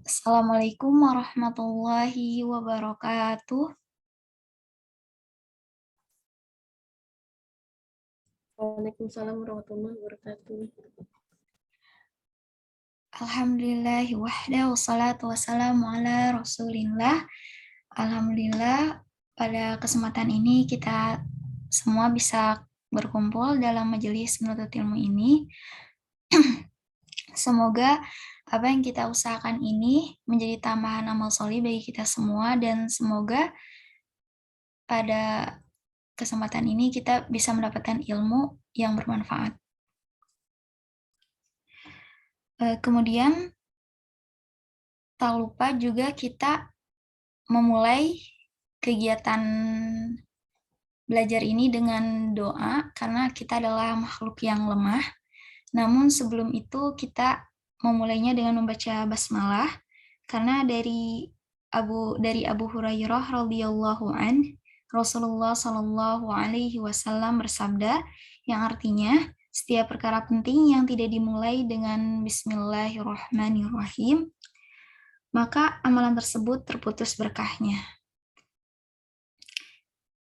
Assalamualaikum warahmatullahi wabarakatuh. Waalaikumsalam warahmatullahi wabarakatuh. Alhamdulillahi wahda wassalatu wassalamu ala rasulillah. Alhamdulillah pada kesempatan ini kita semua bisa berkumpul dalam majelis menuntut ilmu ini. Semoga apa yang kita usahakan ini menjadi tambahan amal soleh bagi kita semua, dan semoga pada kesempatan ini kita bisa mendapatkan ilmu yang bermanfaat. Kemudian tak lupa juga kita memulai kegiatan belajar ini dengan doa, karena kita adalah makhluk yang lemah. Namun sebelum itu kita memulainya dengan membaca basmalah, karena dari Abu Hurairah radhiyallahu an, Rasulullah Shallallahu alaihi wasallam bersabda, yang artinya setiap perkara penting yang tidak dimulai dengan Bismillahirrahmanirrahim, maka amalan tersebut terputus berkahnya.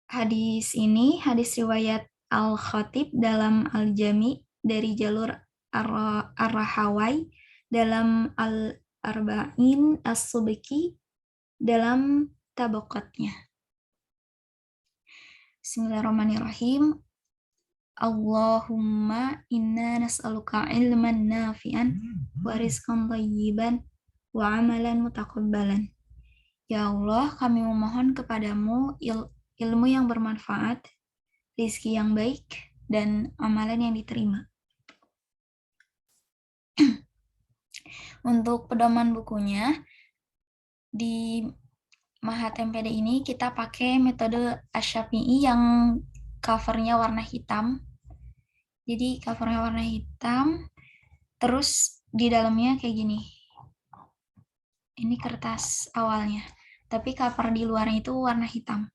Hadis ini hadis riwayat Al-Khatib dalam Al-Jami dari jalur Ar-Rahawai dalam Al-Arba'in As-Subki dalam tabaqatnya. Bismillahirrahmanirrahim. Allahumma inna nas'aluka ilman nafi'an wa rizqan thayyiban wa amalan mutaqabbalan. Ya Allah, kami memohon kepadamu ilmu yang bermanfaat, rizki yang baik, dan amalan yang diterima. Untuk pedoman bukunya, di Mahat MPD ini kita pakai metode Asy-Syafi'i yang covernya warna hitam. Jadi covernya warna hitam, terus di dalamnya kayak gini. Ini kertas awalnya, tapi cover di luarnya itu warna hitam.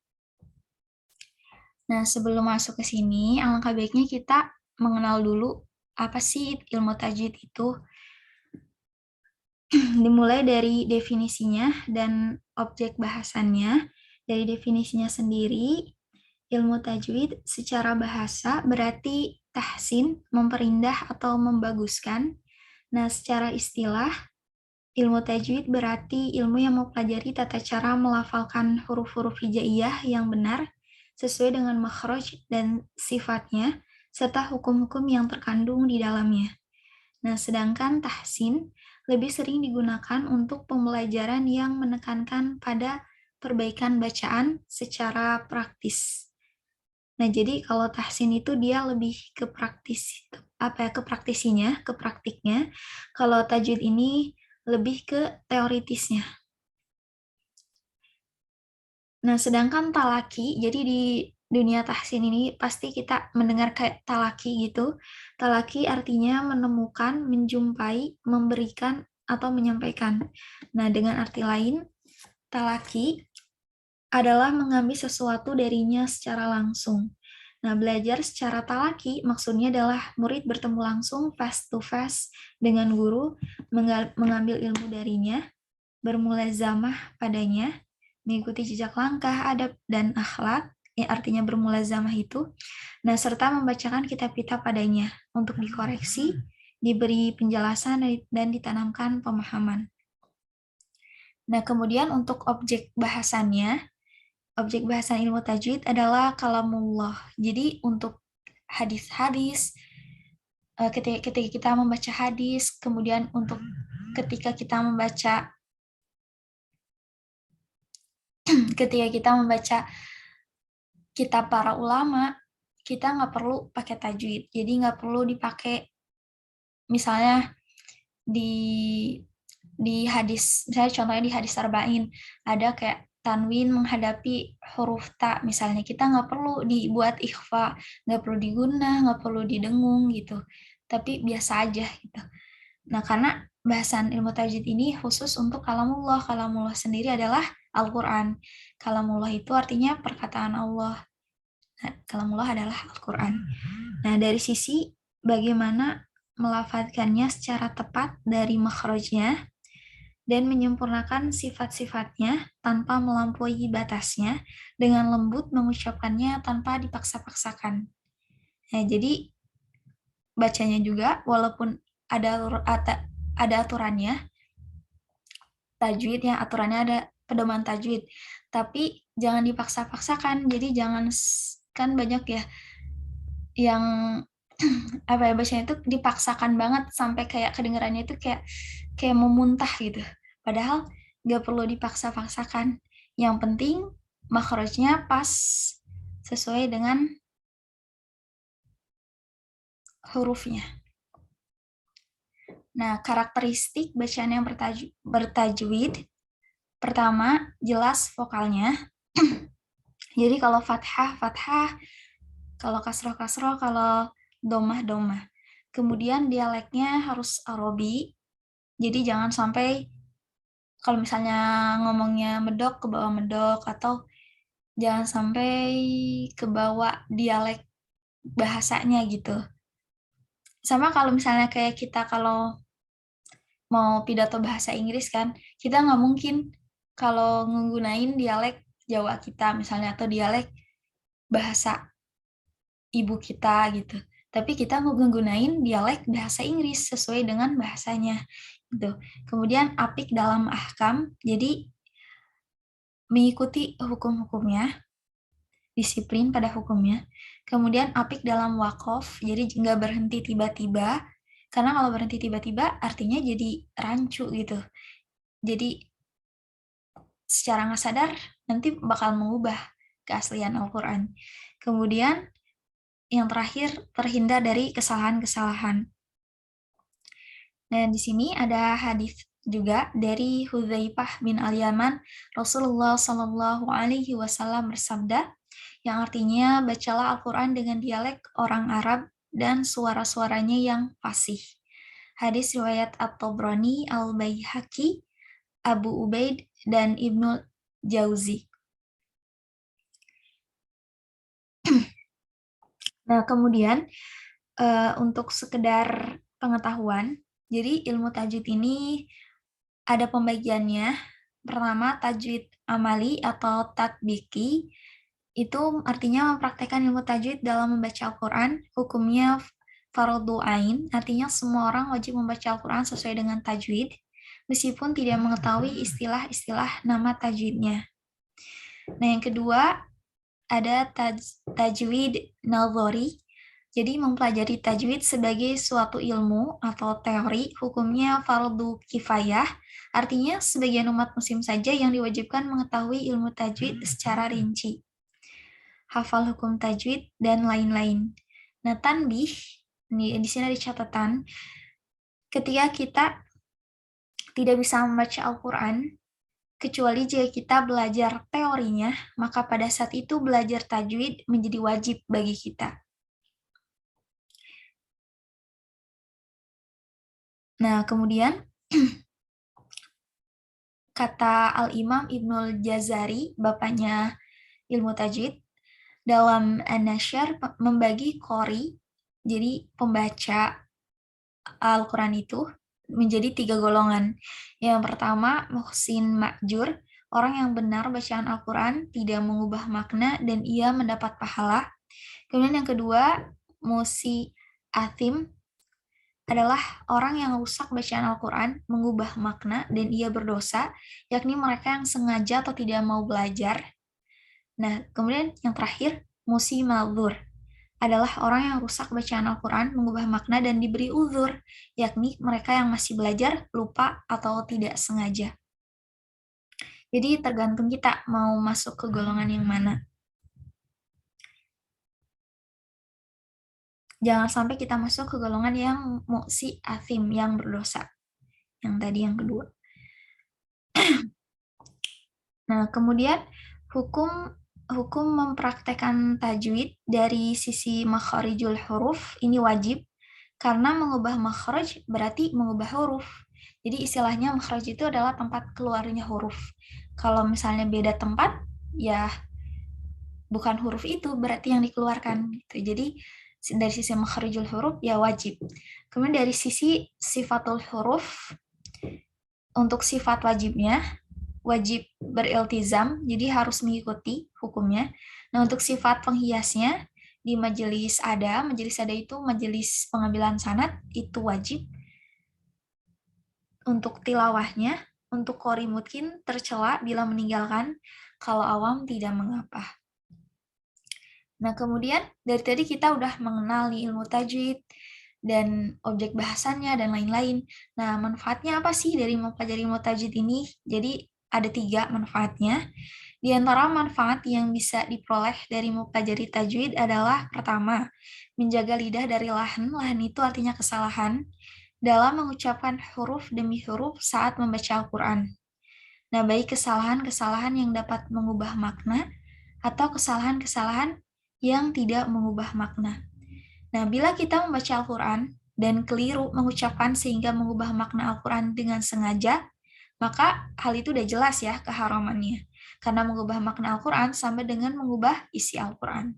Nah, sebelum masuk ke sini, alangkah baiknya kita mengenal dulu apa sih ilmu tajwid itu. Dimulai dari definisinya dan objek bahasannya. Dari definisinya sendiri, ilmu tajwid secara bahasa berarti tahsin, memperindah atau membaguskan. Nah, secara istilah, ilmu tajwid berarti ilmu yang mempelajari tata cara melafalkan huruf-huruf hijaiyah yang benar sesuai dengan makhraj dan sifatnya, serta hukum-hukum yang terkandung di dalamnya. Nah, sedangkan tahsin lebih sering digunakan untuk pembelajaran yang menekankan pada perbaikan bacaan secara praktis. Nah, jadi kalau tahsin itu dia lebih ke praktisinya, ke praktiknya. Kalau tajwid ini lebih ke teoritisnya. Nah, sedangkan talaki, jadi di dunia tahsin ini pasti kita mendengar kayak talaki gitu. Talaki artinya menemukan, menjumpai, memberikan, atau menyampaikan. Nah, dengan arti lain, talaki adalah mengambil sesuatu darinya secara langsung. Nah, belajar secara talaki maksudnya adalah murid bertemu langsung face to face dengan guru, mengambil ilmu darinya, bermulazamah padanya, mengikuti jejak langkah, adab, dan akhlak, yang artinya bermulazamah itu, nah, serta membacakan kitab-kitab padanya untuk dikoreksi, diberi penjelasan, dan ditanamkan pemahaman. Nah, kemudian untuk objek bahasan ilmu tajwid adalah kalamullah. Jadi untuk hadis-hadis, ketika kita membaca hadis, kemudian untuk ketika kita membaca kitab para ulama, kita nggak perlu pakai tajwid. Jadi nggak perlu dipakai, misalnya di hadis, misalnya contohnya di hadis arba'in, ada kayak tanwin menghadapi huruf ta, misalnya kita nggak perlu dibuat ikhfa, nggak perlu diguna, nggak perlu didengung gitu. Tapi biasa aja gitu. Nah, karena bahasan ilmu tajwid ini khusus untuk kalamullah. Kalamullah sendiri adalah Al-Quran. Kalamullah itu artinya perkataan Allah. Nah, kalamullah adalah Al-Quran. Nah, dari sisi bagaimana melafadzkannya secara tepat dari makhrajnya, dan menyempurnakan sifat-sifatnya tanpa melampaui batasnya, dengan lembut mengucapkannya tanpa dipaksa-paksakan. Nah, jadi bacanya juga walaupun ada aturannya, tajwid ya, aturannya ada pedoman tajwid, tapi jangan dipaksa-paksakan. Jadi jangan, kan banyak ya yang apa ya, bacanya itu dipaksakan banget sampai kayak kedengarannya itu kayak kayak mau muntah gitu. Padahal nggak perlu dipaksa-paksakan. Yang penting makhrajnya pas sesuai dengan hurufnya. Nah, karakteristik bacaan yang bertajwid, pertama, jelas vokalnya. Jadi kalau fathah, fathah, kalau kasroh, kasroh, kalau domah, domah. Kemudian dialeknya harus Arabi, jadi jangan sampai kalau misalnya ngomongnya medok ke bawah medok, atau jangan sampai ke bawah dialek bahasanya gitu. Sama kalau misalnya kayak kita kalau mau pidato bahasa Inggris kan, kita nggak mungkin kalau nggunain dialek Jawa kita misalnya, atau dialek bahasa ibu kita gitu. Tapi kita menggunain dialek bahasa Inggris sesuai dengan bahasanya gitu. Kemudian apik dalam ahkam, jadi mengikuti hukum-hukumnya, disiplin pada hukumnya. Kemudian apik dalam wakof, jadi nggak berhenti tiba-tiba, karena kalau berhenti tiba-tiba artinya jadi rancu gitu. Jadi secara nggak sadar nanti bakal mengubah keaslian Al-Quran. Kemudian yang terakhir, terhindar dari kesalahan-kesalahan. Nah, di sini ada hadis juga dari Hudzaifah bin Al-Yaman, Rasulullah Shallallahu Alaihi Wasallam bersabda, yang artinya bacalah Al-Quran dengan dialek orang Arab dan suara-suaranya yang fasih. Hadis riwayat At-Tabrani, Al-Baihaqi, Abu Ubaid, dan Ibnu Jauzi. Nah, kemudian untuk sekedar pengetahuan, jadi ilmu tajwid ini ada pembagiannya. Pertama, tajwid amali atau tatbiki, itu artinya mempraktekkan ilmu tajwid dalam membaca Al-Quran. Hukumnya fardhu ain, artinya semua orang wajib membaca Al-Quran sesuai dengan tajwid, meskipun tidak mengetahui istilah-istilah nama tajwidnya. Nah, yang kedua, ada tajwid nazari. Jadi mempelajari tajwid sebagai suatu ilmu atau teori, hukumnya fardu kifayah, artinya sebagian umat muslim saja yang diwajibkan mengetahui ilmu tajwid secara rinci, hafal hukum tajwid, dan lain-lain. Nah, tanbih, di sini ada catatan, ketika kita tidak bisa membaca Al-Quran, kecuali jika kita belajar teorinya, maka pada saat itu belajar tajwid menjadi wajib bagi kita. Nah, kemudian kata Al-Imam Ibnul Jazari, bapaknya ilmu tajwid, dalam An-Nasyr membagi qori, jadi pembaca Al-Quran itu, menjadi 3 golongan. Yang pertama, muhsin ma'jur, orang yang benar bacaan Al-Quran, tidak mengubah makna, dan ia mendapat pahala. Kemudian yang kedua, musi athim, adalah orang yang rusak bacaan Al-Quran, mengubah makna, dan ia berdosa, yakni mereka yang sengaja atau tidak mau belajar. Nah, kemudian yang terakhir, musi maldur, adalah orang yang rusak bacaan Al-Quran, mengubah makna, dan diberi uzur, yakni mereka yang masih belajar, lupa, atau tidak sengaja. Jadi tergantung kita mau masuk ke golongan yang mana. Jangan sampai kita masuk ke golongan yang muksi athim, yang berdosa. Yang tadi yang kedua. Nah, kemudian hukum mempraktekkan tajwid dari sisi makharijul huruf ini wajib, karena mengubah makhraj berarti mengubah huruf. Jadi istilahnya makhraj itu adalah tempat keluarnya huruf. Kalau misalnya beda tempat, ya bukan huruf itu berarti yang dikeluarkan gitu. Jadi dari sisi makharijul huruf ya wajib. Kemudian dari sisi sifatul huruf, Untuk sifat wajibnya, wajib beriltizam, jadi harus mengikuti hukumnya. Nah, untuk sifat penghiasnya, di majelis ada itu majelis pengambilan sanad, itu wajib. Untuk tilawahnya, untuk qori mungkin tercela bila meninggalkan, kalau awam tidak mengapa. Nah, kemudian dari tadi kita udah mengenal nih ilmu tajwid dan objek bahasannya dan lain-lain. Nah, manfaatnya apa sih dari mempelajari ilmu tajwid ini? Jadi ada 3 manfaatnya. Di antara manfaat yang bisa diperoleh dari mempelajari tajwid adalah pertama, menjaga lidah dari lahan. Lahan itu artinya kesalahan dalam mengucapkan huruf demi huruf saat membaca Al-Quran. Nah, baik kesalahan-kesalahan yang dapat mengubah makna atau kesalahan-kesalahan yang tidak mengubah makna. Nah, bila kita membaca Al-Quran dan keliru mengucapkan sehingga mengubah makna Al-Quran dengan sengaja, maka hal itu udah jelas ya keharamannya. Karena mengubah makna Al-Quran sama dengan mengubah isi Al-Quran.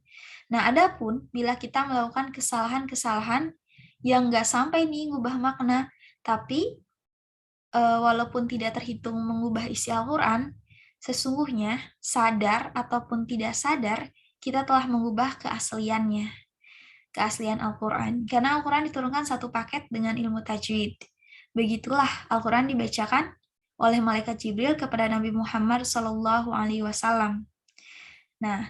Nah, adapun bila kita melakukan kesalahan-kesalahan yang nggak sampai nih mengubah makna, tapi walaupun tidak terhitung mengubah isi Al-Quran, sesungguhnya sadar ataupun tidak sadar, kita telah mengubah keasliannya, keaslian Al-Quran. Karena Al-Quran diturunkan satu paket dengan ilmu tajwid. Begitulah Al-Quran dibacakan oleh malaikat Jibril kepada Nabi Muhammad SAW. Nah,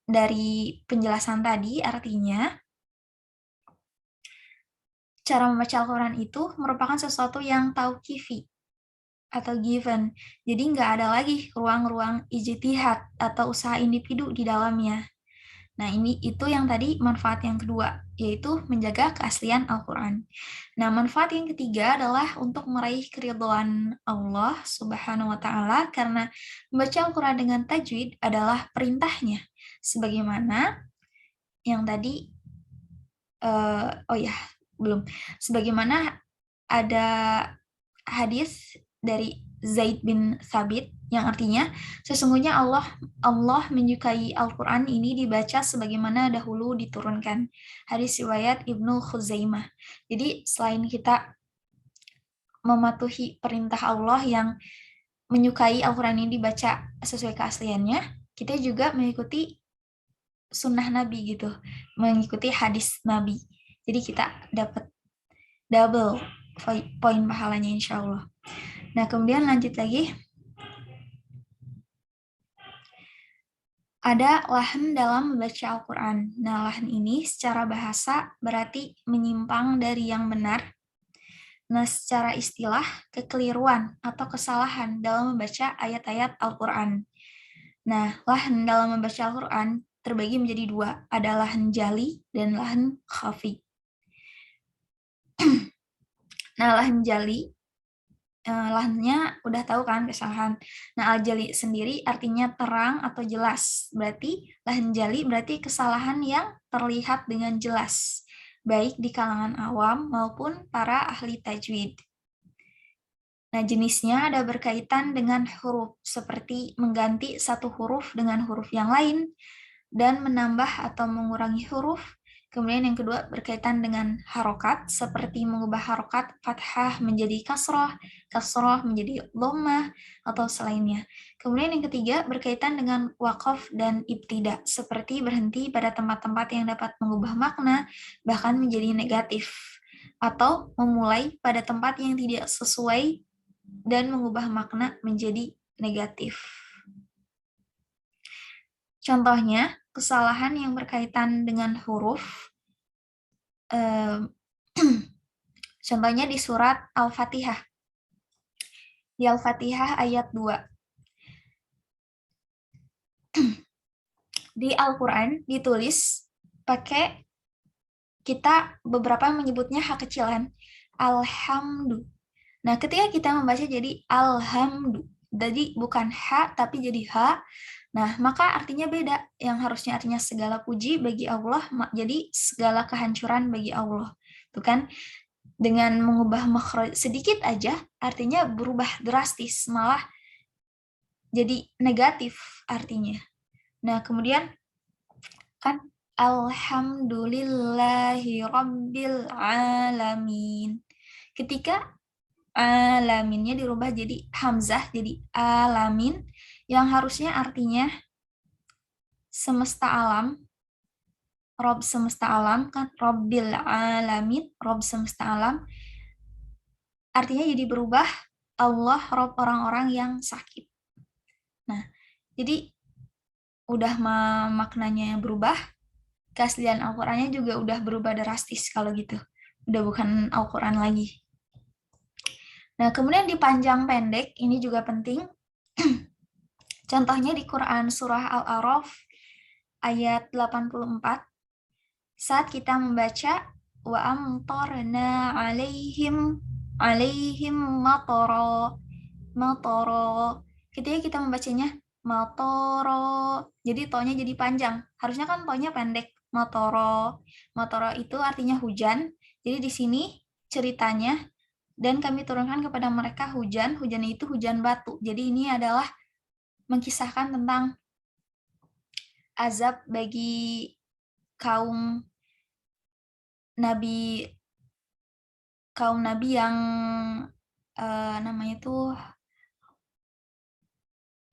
dari penjelasan tadi artinya cara membaca Al-Quran itu merupakan sesuatu yang tauqifi atau given. Jadi nggak ada lagi ruang-ruang ijtihad atau usaha individu di dalamnya. Nah, itu yang tadi manfaat yang kedua, yaitu menjaga keaslian Al-Quran. Nah, manfaat yang ketiga adalah untuk meraih keridhaan Allah Subhanahu wa Ta'ala, karena membaca Al-Quran dengan tajwid adalah perintahnya. Sebagaimana yang tadi, belum. Sebagaimana ada hadis dari Zaid bin Thabit yang artinya sesungguhnya Allah menyukai Al-Quran ini dibaca sebagaimana dahulu diturunkan. Hadis riwayat Ibnu Khuzaimah. Jadi selain kita mematuhi perintah Allah yang menyukai Al-Quran ini dibaca sesuai keasliannya, kita juga mengikuti sunnah Nabi gitu, mengikuti hadis Nabi. Jadi kita dapat double poin pahalanya insya Allah. Nah, kemudian lanjut lagi. Ada lahan dalam membaca Al-Quran. Nah, lahan ini secara bahasa berarti menyimpang dari yang benar. Nah, secara istilah, kekeliruan atau kesalahan dalam membaca ayat-ayat Al-Quran. Nah, lahan dalam membaca Al-Quran terbagi menjadi 2. Ada lahan jali dan lahan khafi. Nah, lahan jali lahannya udah tahu kan kesalahan. Nah, al-jali sendiri artinya terang atau jelas. Berarti lahan jali berarti kesalahan yang terlihat dengan jelas, baik di kalangan awam maupun para ahli tajwid. Nah, jenisnya ada berkaitan dengan huruf, seperti mengganti satu huruf dengan huruf yang lain, dan menambah atau mengurangi huruf. Kemudian yang kedua berkaitan dengan harokat, seperti mengubah harokat fathah menjadi kasroh, kasroh menjadi dhammah, atau selainnya. Kemudian yang ketiga berkaitan dengan waqaf dan ibtida, seperti berhenti pada tempat-tempat yang dapat mengubah makna, bahkan menjadi negatif, atau memulai pada tempat yang tidak sesuai dan mengubah makna menjadi negatif. Contohnya, kesalahan yang berkaitan dengan huruf, contohnya di surat Al-Fatihah. Di Al-Fatihah ayat 2. Di Al-Quran ditulis pakai, kita beberapa menyebutnya H kecilan, Alhamdu. Nah, ketika kita membaca jadi Alhamdu, jadi bukan H tapi jadi H. Nah, maka artinya beda. Yang harusnya artinya segala puji bagi Allah, jadi segala kehancuran bagi Allah. Itu kan dengan mengubah makhraj sedikit aja, artinya berubah drastis, malah jadi negatif artinya. Nah, kemudian kan Alhamdulillahi Rabbil Alamin. Ketika alaminnya dirubah jadi hamzah jadi alamin yang harusnya artinya semesta alam, Rob semesta alam kan, Robbil alamin, Rob semesta alam, artinya jadi berubah Allah Rob orang-orang yang sakit. Nah, jadi udah maknanya berubah, keaslian Al-Qur'annya juga udah berubah drastis kalau gitu. Udah bukan Al-Qur'an lagi. Nah, kemudian dipanjang pendek, ini juga penting. Contohnya di Quran Surah Al-A'raf ayat 84, saat kita membaca wa amtarna alaihim matara matara, ketika kita membacanya matara, jadi tonya jadi panjang, harusnya kan tonya pendek, matara. Matara itu artinya hujan, jadi di sini ceritanya dan kami turunkan kepada mereka hujan, hujannya itu hujan batu, jadi ini adalah mengisahkan tentang azab bagi kaum nabi yang namanya itu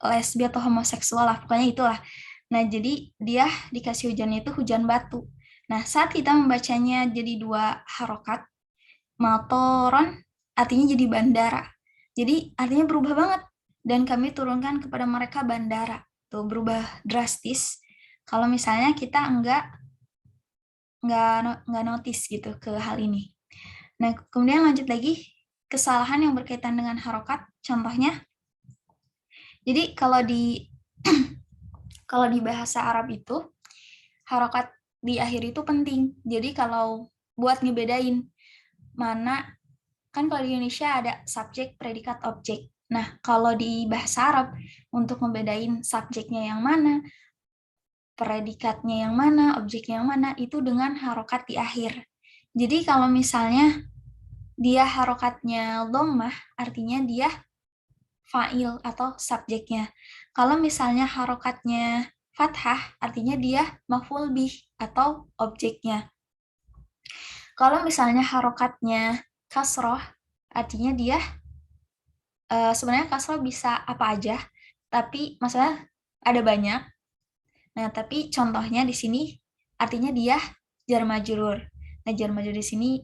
lesbi atau homoseksual lah, pokoknya itulah. Nah, jadi dia dikasih hujannya itu hujan batu. Nah, saat kita membacanya jadi dua harokat, matoron artinya jadi bandara. Jadi artinya berubah banget. Dan kami turunkan kepada mereka bandara. Tuh berubah drastis. Kalau misalnya kita nggak notice gitu ke hal ini. Nah, kemudian lanjut lagi kesalahan yang berkaitan dengan harokat. Contohnya, jadi kalau di bahasa Arab itu harokat di akhir itu penting. Jadi kalau buat ngebedain mana, kan kalau di Indonesia ada subjek, predikat, objek. Nah, kalau di bahasa Arab untuk ngebedain subjeknya yang mana, predikatnya yang mana, objeknya yang mana, itu dengan harokat di akhir. Jadi kalau misalnya dia harokatnya dhammah, artinya dia fa'il atau subjeknya. Kalau misalnya harokatnya fathah, artinya dia maf'ul bih atau objeknya. Kalau misalnya harokatnya kasroh, artinya dia sebenarnya kasroh bisa apa aja, tapi masalah ada banyak. Nah, tapi contohnya di sini artinya dia jar majrur. Nah, jar majrur di sini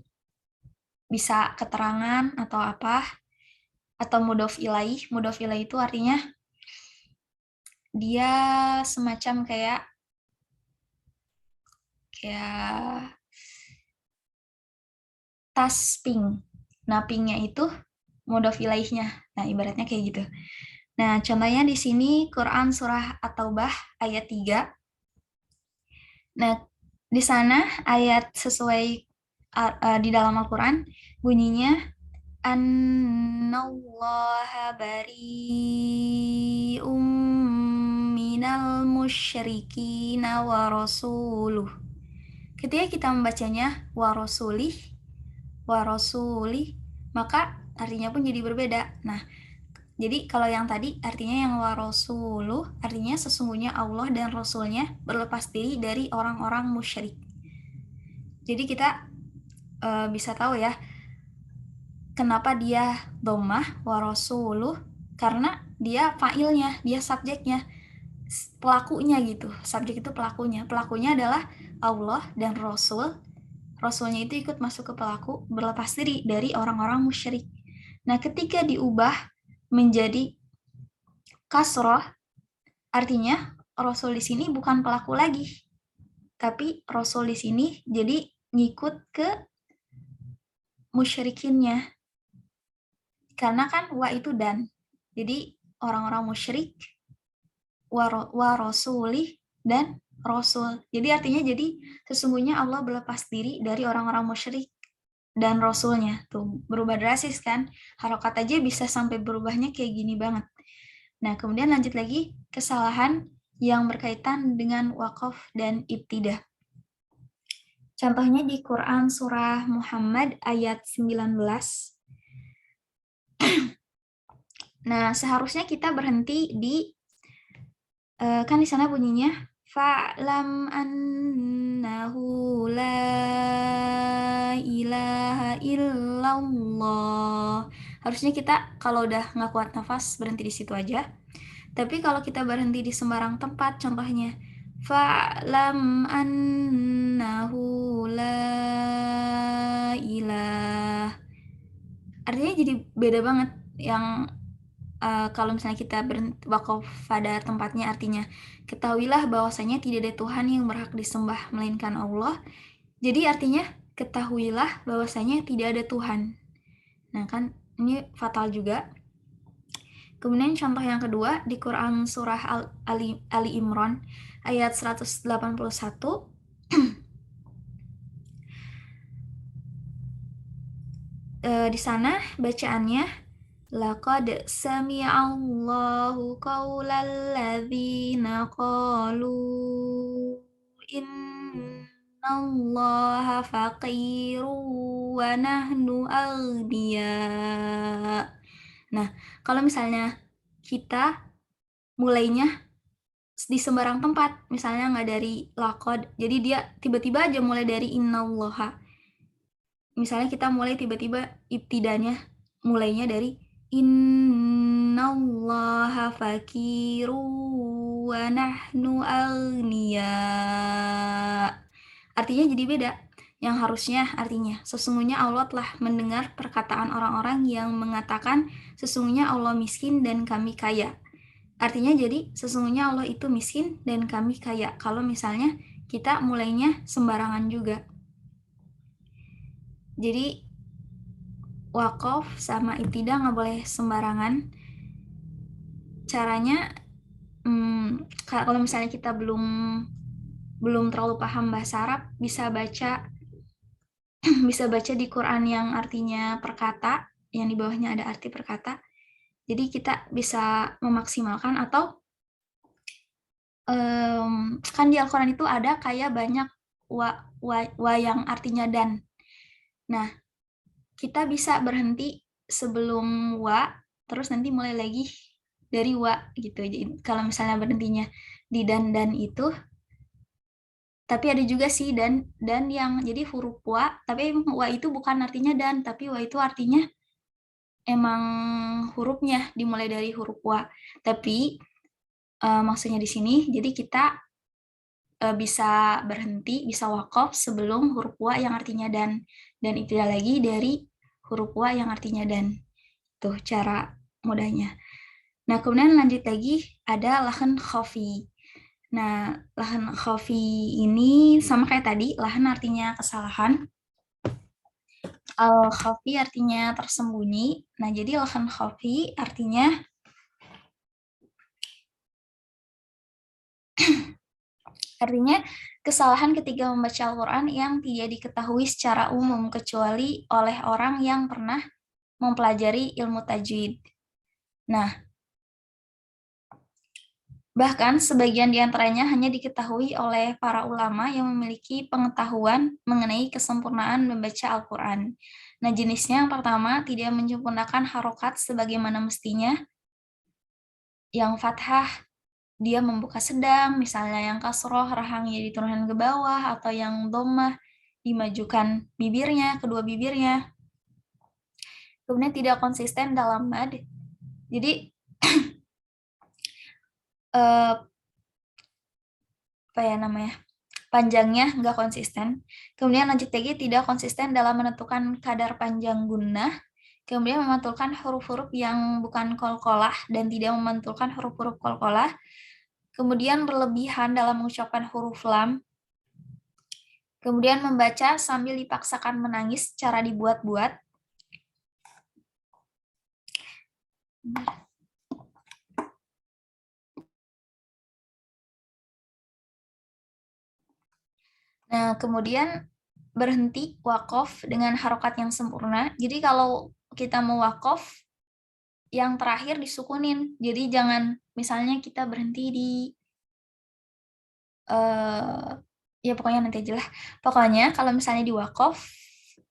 bisa keterangan atau apa, atau mudhof ilaih. Mudhof ilaih itu artinya dia semacam kayak tas pink. Nah, pinknya itu mudhof ilaihnya. Nah, ibaratnya kayak gitu. Nah, contohnya di sini Quran surah At-Taubah ayat 3. Nah, di sana ayat sesuai di dalam Al-Quran bunyinya Annallaha bari'um minal musyrikina wa rasuluh. Ketika kita membacanya wa rasulih, maka artinya pun jadi berbeda. Nah, jadi kalau yang tadi artinya yang wa rasuluh, artinya sesungguhnya Allah dan Rasulnya berlepas diri dari orang-orang musyrik. Jadi kita bisa tahu ya, kenapa dia dhammah wa rasuluh, karena dia fa'ilnya, dia subjeknya, pelakunya gitu. Subjek itu pelakunya. Pelakunya adalah Allah dan Rasul. Rasulnya itu ikut masuk ke pelaku, berlepas diri dari orang-orang musyrik. Nah, ketika diubah menjadi kasroh, artinya Rasul di sini bukan pelaku lagi, tapi Rasul di sini jadi ngikut ke musyrikinnya. Karena kan wa itu dan. Jadi orang-orang musyrik, wa rasulih, dan rasul. Jadi artinya sesungguhnya Allah berlepas diri dari orang-orang musyrik dan rasulnya. Tuh berubah drastis kan. Harokat aja bisa sampai berubahnya kayak gini banget. Nah, kemudian lanjut lagi kesalahan yang berkaitan dengan wakaf dan ibtidah. Contohnya di Quran surah Muhammad ayat 19. Nah, seharusnya kita berhenti di kan di sana bunyinya fa'lam annahu la ilaha illallah Harusnya kita kalau udah nggak kuat nafas berhenti di situ aja. Tapi kalau kita berhenti di sembarang tempat, contohnya fa'lam annahu la ilah. Artinya jadi beda banget yang kalau misalnya kita wakaf pada tempatnya, artinya ketahuilah bahwasanya tidak ada Tuhan yang berhak disembah melainkan Allah. Jadi artinya ketahuilah bahwasanya tidak ada Tuhan. Nah kan ini fatal juga. Kemudian contoh yang kedua di Quran surah Ali Imran ayat 181. Di sana bacaannya laqad sami'allahu qaulal ladzina qalu innallaha faqiru wa nahnu aghnia. Nah, kalau misalnya kita mulainya di sembarang tempat, misalnya nggak dari lakod, jadi dia tiba-tiba aja mulai dari innallaha. Misalnya kita mulai tiba-tiba ibtidanya mulainya dari innallaha fakiru wa nahnu agniya. Artinya jadi beda. Yang harusnya artinya sesungguhnya Allah telah mendengar perkataan orang-orang yang mengatakan sesungguhnya Allah miskin dan kami kaya. Artinya jadi sesungguhnya Allah itu miskin dan kami kaya. Kalau misalnya kita mulainya sembarangan juga. Jadi wakaf sama ibtidah nggak boleh sembarangan. Caranya kalau misalnya kita belum terlalu paham bahasa Arab, bisa baca bisa baca di Quran yang artinya perkata, yang di bawahnya ada arti perkata. Jadi kita bisa memaksimalkan atau kan di Al-Quran itu ada kayak banyak wa yang artinya dan. Nah, kita bisa berhenti sebelum wa, terus nanti mulai lagi dari wa gitu. Jadi, kalau misalnya berhentinya di dan itu, tapi ada juga sih dan yang jadi huruf wa, tapi wa itu bukan artinya dan, tapi wa itu artinya emang hurufnya dimulai dari huruf wa. Tapi maksudnya di sini, jadi kita bisa berhenti, bisa wakaf sebelum huruf wa yang artinya dan itu lagi dari huruf wa yang artinya dan. Tuh cara mudahnya. Nah, kemudian lanjut lagi ada lahan khafi. Nah, lahan khafi ini sama kayak tadi, lahan artinya kesalahan, al-khafi artinya tersembunyi. Nah, jadi lahan khafi artinya kesalahan ketika membaca Al-Quran yang tidak diketahui secara umum kecuali oleh orang yang pernah mempelajari ilmu tajwid. Nah, bahkan sebagian di antaranya hanya diketahui oleh para ulama yang memiliki pengetahuan mengenai kesempurnaan membaca Al-Quran. Nah, jenisnya yang pertama tidak menyempurnakan harokat sebagaimana mestinya. Yang fathah dia membuka sedang, misalnya yang kasroh rahangnya diturunkan ke bawah, atau yang dhammah dimajukan bibirnya, kedua bibirnya. Kemudian tidak konsisten dalam mad. Jadi apa ya namanya? Panjangnya nggak konsisten. Kemudian lanjut lagi tidak konsisten dalam menentukan kadar panjang gunnah. Kemudian memantulkan huruf-huruf yang bukan qalqalah dan tidak memantulkan huruf-huruf qalqalah. Kemudian berlebihan dalam mengucapkan huruf lam. Kemudian membaca sambil dipaksakan menangis secara dibuat-buat. Nah, kemudian berhenti wakaf dengan harokat yang sempurna. Jadi kalau kita mau wakaf, yang terakhir disukunin. Jadi jangan misalnya kita berhenti di ya pokoknya nanti aja lah. Pokoknya kalau misalnya di wakaf,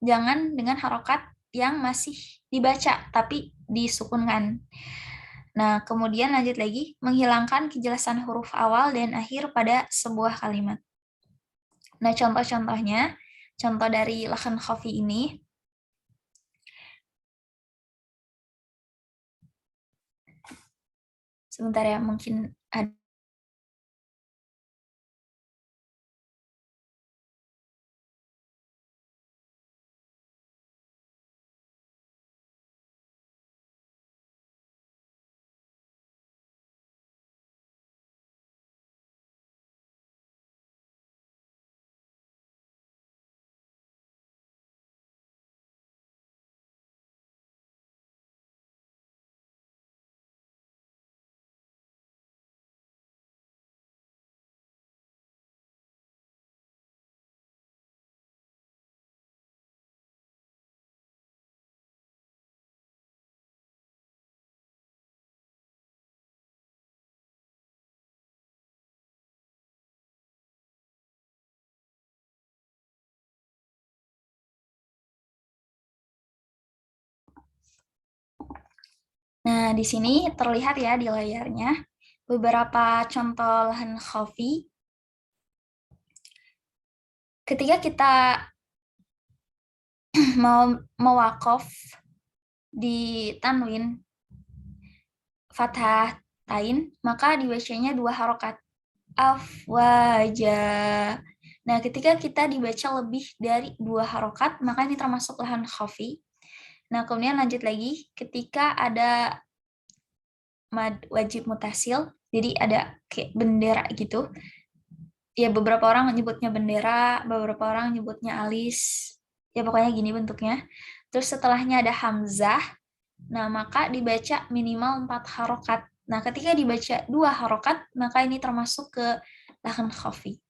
jangan dengan harokat yang masih dibaca tapi disukunkan. Nah, kemudian lanjut lagi, menghilangkan kejelasan huruf awal dan akhir pada sebuah kalimat. Nah, contoh-contohnya, contoh dari lahan khafi ini, Sebentar ya, mungkin ada. Nah, di sini terlihat ya di layarnya beberapa contoh lahan khafi. Ketika kita mau mewakaf di tanwin fathah tain, maka dibacanya 2 harokat. Afwaja. Nah, ketika kita dibaca lebih dari 2 harokat, maka ini termasuk lahan khafi. Nah, kemudian lanjut lagi, ketika ada mad wajib mutasil, jadi ada kayak bendera gitu. Ya, beberapa orang nyebutnya bendera, beberapa orang nyebutnya alis. Ya, pokoknya gini bentuknya. Terus setelahnya ada hamzah. Nah, maka dibaca minimal 4 harokat. Nah, ketika dibaca 2 harokat, maka ini termasuk ke lahan khafi.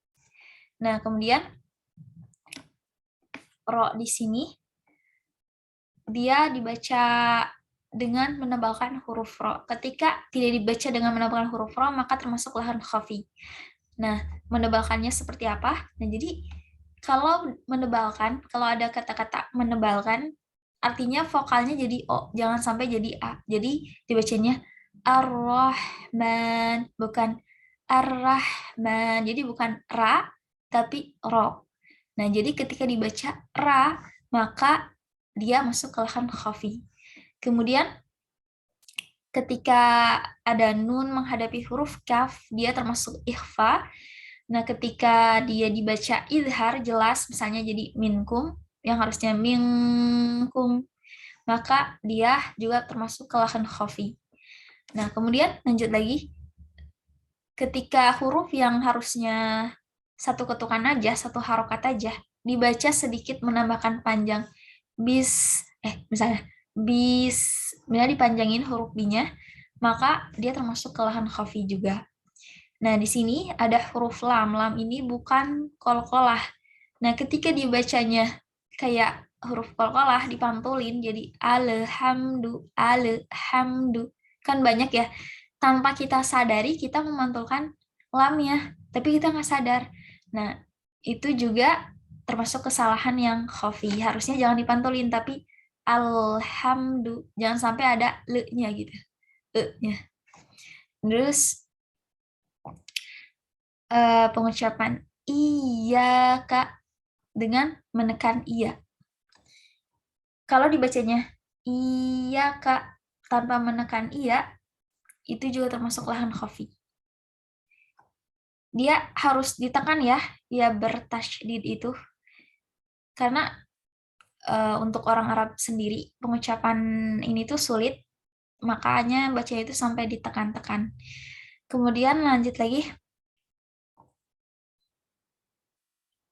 Nah, kemudian ro di sini dia dibaca dengan menebalkan huruf ro. Ketika tidak dibaca dengan menebalkan huruf ro, maka termasuk lahan khafi. Nah, menebalkannya seperti apa? Nah, jadi kalau menebalkan, kalau ada kata-kata menebalkan, artinya vokalnya jadi O, jangan sampai jadi A. Jadi dibacanya Ar-Rahman, bukan Ar-Rahman. Jadi bukan Ra, tapi Ro. Nah, jadi ketika dibaca Ra, maka dia masuk ke lahan khafi. Kemudian ketika ada nun menghadapi huruf kaf, dia termasuk ikhfa. Nah, ketika dia dibaca izhar jelas, misalnya jadi minkum, yang harusnya minkum, maka dia juga termasuk ke lahan khafi. Nah, kemudian lanjut lagi, ketika huruf yang harusnya satu ketukan aja, satu harokat aja, dibaca sedikit menambahkan panjang. Misalnya, bila dipanjangin huruf B-nya, maka dia termasuk ke lahan khafi juga. Nah, di sini ada huruf lam. Lam ini bukan qalqalah. Nah, ketika dibacanya kayak huruf qalqalah dipantulin jadi alhamdu, alhamdu. Kan banyak ya. Tanpa kita sadari kita memantulkan lamnya, tapi kita nggak sadar. Nah, itu juga termasuk kesalahan yang khafi. Harusnya jangan dipantulin, tapi alhamdu. Jangan sampai ada le-nya gitu. E-nya. Terus pengucapan iya kak dengan menekan iya. Kalau dibacanya iya kak tanpa menekan iya, itu juga termasuk lahan khafi. Dia harus ditekan ya, ya bertasydid itu. Karena untuk orang Arab sendiri pengucapan ini tuh sulit, makanya baca itu sampai ditekan-tekan. Kemudian lanjut lagi.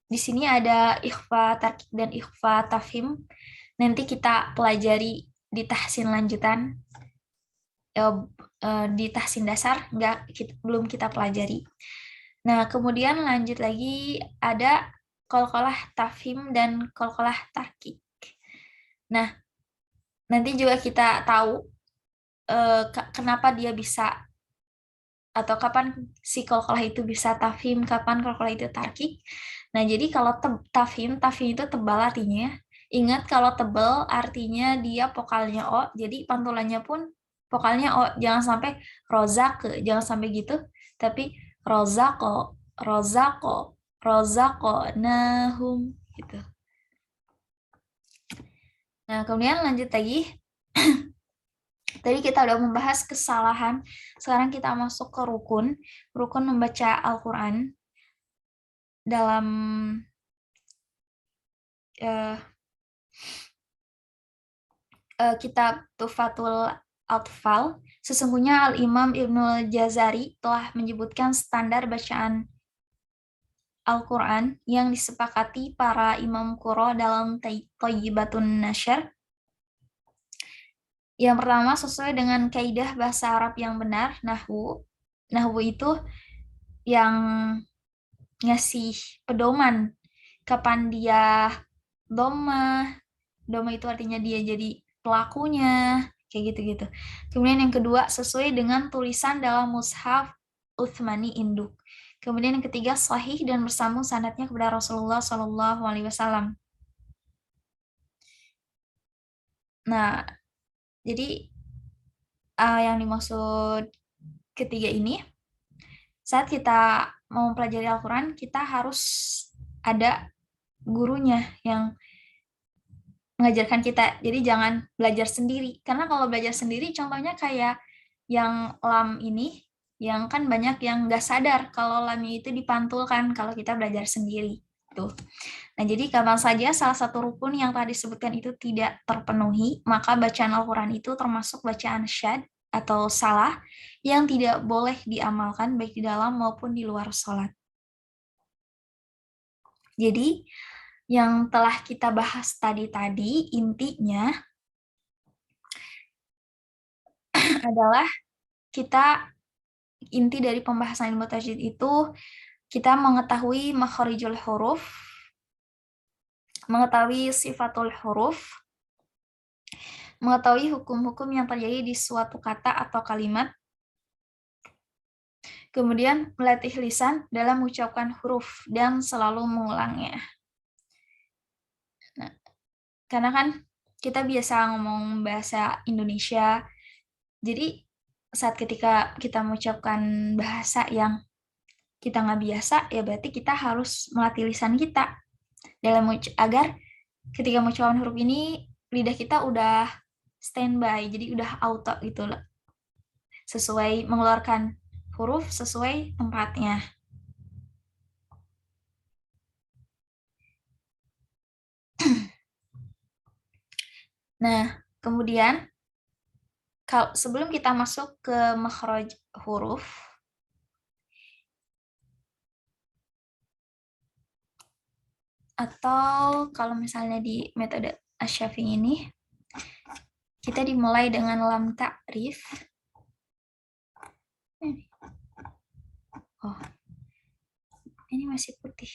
Di sini ada ikhfa tarkik dan ikhfa tafhim. Nanti kita pelajari di tahsin lanjutan. Di tahsin dasar belum kita pelajari. Nah, kemudian lanjut lagi ada qalqalah tafhim dan qalqalah tarkik. Nah, nanti juga kita tahu kenapa dia bisa atau kapan si qalqalah itu bisa tafhim, kapan qalqalah itu tarkik. Nah, jadi kalau tafhim itu tebal artinya. Ingat kalau tebal artinya dia vokalnya O, jadi pantulannya pun vokalnya O. Jangan sampai rozak, jangan sampai gitu. Tapi rozako, rozako, rozako, nahum gitu. Nah, kemudian lanjut lagi. Tadi kita udah membahas kesalahan, sekarang kita masuk ke rukun. Rukun membaca Al-Quran dalam eh, kitab Tuhfatul Atfal. Sesungguhnya Al-Imam Ibnul Jazari telah menyebutkan standar bacaan Al-Quran yang disepakati para imam Qurra dalam Thayyibatun Nasyr. Yang pertama, sesuai dengan kaidah bahasa Arab yang benar, nahwu. Nahwu itu yang ngasih pedoman kapan dia doma. Doma itu artinya dia jadi pelakunya, kayak gitu-gitu. Kemudian yang kedua, sesuai dengan tulisan dalam mushaf Utsmani Induk. Kemudian yang ketiga, sahih dan bersambung sanadnya kepada Rasulullah Shallallahu Alaihi Wasallam. Nah, jadi yang dimaksud ketiga ini, saat kita mau mempelajari Al-Quran, kita harus ada gurunya yang mengajarkan kita. Jadi jangan belajar sendiri. Karena kalau belajar sendiri, contohnya kayak yang lam ini, yang kan banyak yang nggak sadar kalau lamnya itu dipantulkan kalau kita belajar sendiri. Tuh. Nah, jadi kapan saja salah satu rukun yang tadi disebutkan itu tidak terpenuhi, maka bacaan Al-Quran itu termasuk bacaan syad atau salah yang tidak boleh diamalkan baik di dalam maupun di luar sholat. Jadi, yang telah kita bahas tadi intinya adalah inti dari pembahasan ilmu tajwid itu kita mengetahui makharijul huruf, mengetahui sifatul huruf, mengetahui hukum-hukum yang terjadi di suatu kata atau kalimat, kemudian melatih lisan dalam mengucapkan huruf dan selalu mengulangnya. Nah, karena kan kita biasa ngomong bahasa Indonesia, jadi saat ketika kita mengucapkan bahasa yang kita nggak biasa, ya berarti kita harus melatih lisan kita dalam agar ketika mengucapkan huruf ini lidah kita udah standby, jadi udah auto gitu loh, sesuai mengeluarkan huruf sesuai tempatnya. Nah, kemudian kalau sebelum kita masuk ke makhraj huruf, atau kalau misalnya di metode Asy-Syafi'i ini kita dimulai dengan lam ta'rif. Oh, ini masih putih.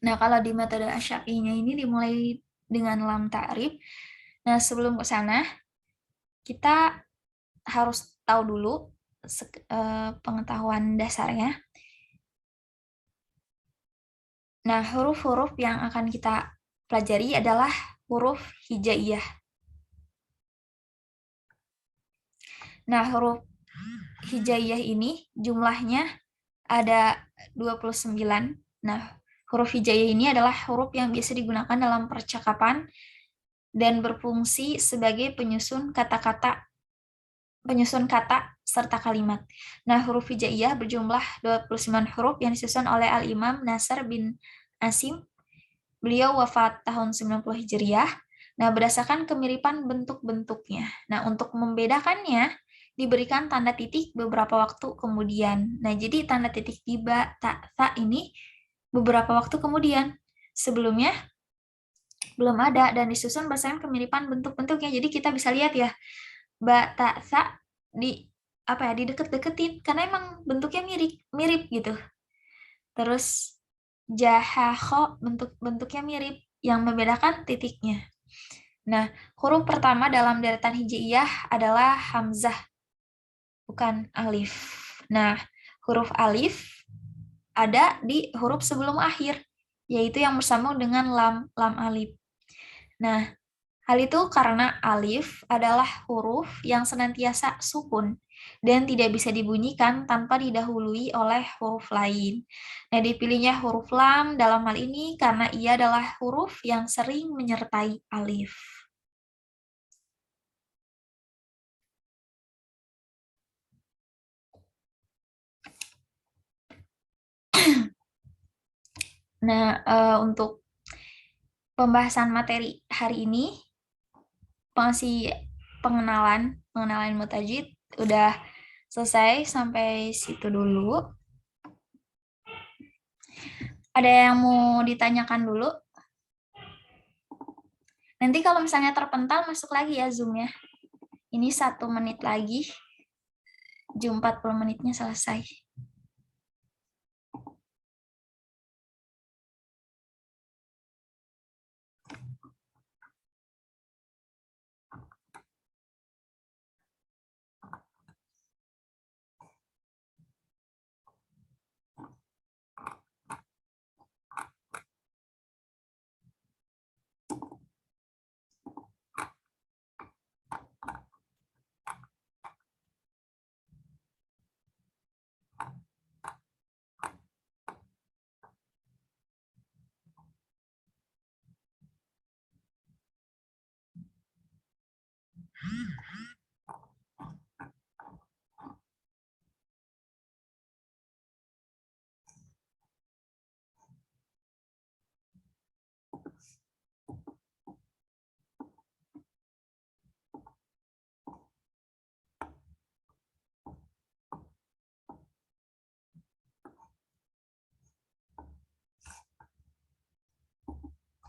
Nah, kalau di metode Asy-Syafi'inya ini dimulai dengan lam ta'rif. Nah, sebelum ke sana, kita harus tahu dulu pengetahuan dasarnya. Nah, huruf-huruf yang akan kita pelajari adalah huruf hijaiyah. Nah, huruf hijaiyah ini jumlahnya ada 29. Nah, huruf hijaiyah ini adalah huruf yang biasa digunakan dalam percakapan dan berfungsi sebagai penyusun kata-kata, penyusun kata serta kalimat. Nah, huruf hijaiyah berjumlah 29 huruf yang disusun oleh Al-Imam Nasr bin Asim. Beliau wafat tahun 90 Hijriah. Nah, berdasarkan kemiripan bentuk-bentuknya. Nah, untuk membedakannya, diberikan tanda titik beberapa waktu kemudian. Nah, jadi tanda titik di ba, ta, tha ini beberapa waktu kemudian. Sebelumnya belum ada dan disusun berdasarkan kemiripan bentuk-bentuknya. Jadi kita bisa lihat ya, ba, ta, tha di apa ya, dideket-deketin karena emang bentuknya mirip mirip gitu. Terus jahaho bentuknya mirip, yang membedakan titiknya. Nah, huruf pertama dalam deretan hijaiyah adalah hamzah, bukan alif. Nah, huruf alif ada di huruf sebelum akhir, yaitu yang bersambung dengan lam alif. Nah, Hal itu karena alif adalah huruf yang senantiasa sukun dan tidak bisa dibunyikan tanpa didahului oleh huruf lain. Nah, dipilihnya huruf lam dalam hal ini karena ia adalah huruf yang sering menyertai alif. Nah, untuk pembahasan materi hari ini, masih pengenalan ilmu tajwid udah selesai sampai situ dulu. Ada yang mau ditanyakan dulu? Nanti kalau misalnya terpental masuk lagi ya Zoom-nya. Ini 1 menit lagi, Zoom 40 menitnya selesai.